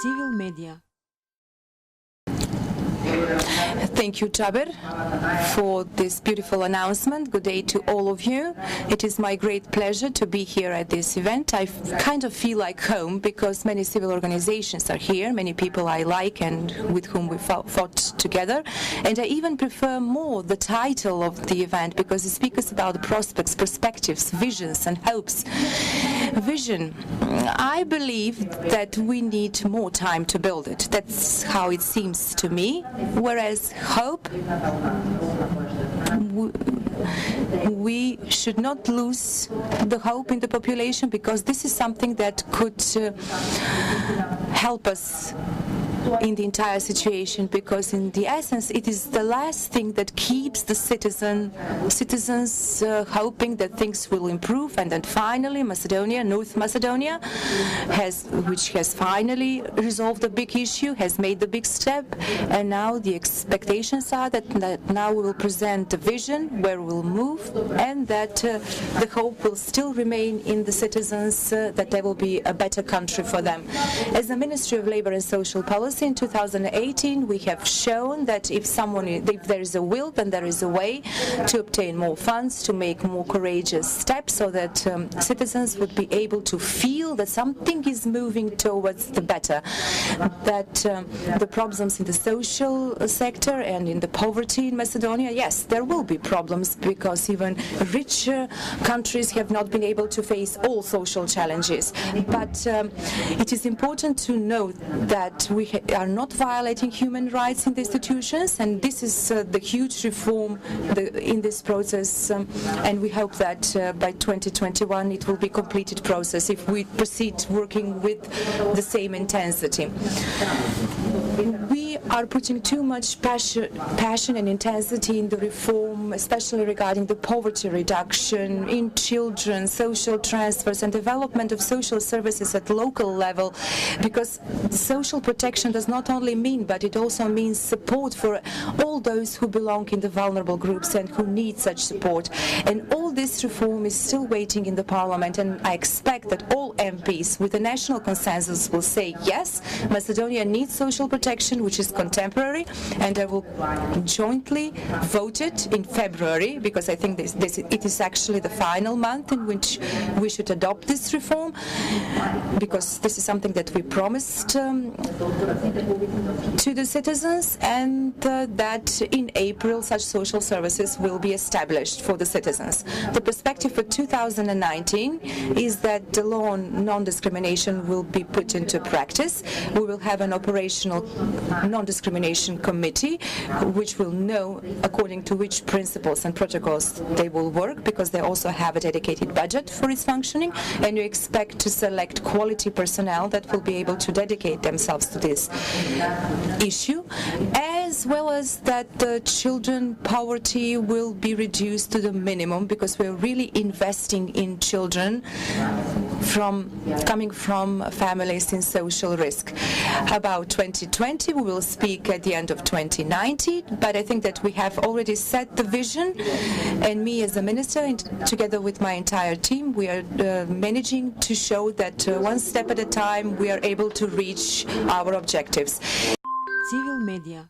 Civil Media. Thank you, Jaber, for this beautiful announcement. Good day to all of you. It is my great pleasure to be here at this event. I kind of feel like home because many civil organizations are here, many people I like and with whom we fought together. And I even prefer more the title of the event because it speaks about the prospects, perspectives, visions and hopes. Vision. I believe that we need more time to build it. That's how it seems to me. Whereas hope, we should not lose the hope in the population because this is something that could help us in the entire situation, because in the essence it is the last thing that keeps the citizens hoping that things will improve, and then finally North Macedonia, which has finally resolved the big issue, has made the big step, and now the expectations are that now we will present a vision where we'll move, and that the hope will still remain in the citizens, that there will be a better country for them. As the Ministry of Labor and Social Policy in 2018, we have shown that if there is a will, then there is a way to obtain more funds, to make more courageous steps, so that citizens would be able to feel that something is moving towards the better, that the problems in the social sector and in the poverty in Macedonia, yes, there will be problems because even richer countries have not been able to face all social challenges. But it is important to note that we are not violating human rights in the institutions, and this is the huge reform in this process, and we hope that by 2021 it will be a completed process if we proceed working with the same intensity. We are putting too much passion and intensity in the reform, especially regarding the poverty reduction in children, social transfers and development of social services at local level, because social protection does not only mean, but it also means support for all those who belong in the vulnerable groups and who need such support. And all this reform is still waiting in the parliament, and I expect that all MPs with a national consensus will say yes, Macedonia needs social protection, which is contemporary, and I will jointly vote it in February, because I think it is actually the final month in which we should adopt this reform, because this is something that we promised to the citizens, and that in April such social services will be established for the citizens. The perspective for 2019 is that the law on non-discrimination will be put into practice. We will have an operational non-discrimination committee which will know according to which principles and protocols they will work, because they also have a dedicated budget for its functioning, and you expect to select quality personnel that will be able to dedicate themselves to this issue, as well as that the children poverty will be reduced to the minimum, because we're really investing in children coming from families in social risk. About 2020 we will speak at the end of 2019, but I think that we have already set the vision, and me as a minister and together with my entire team, we are managing to show that one step at a time we are able to reach our objectives. Civil Media.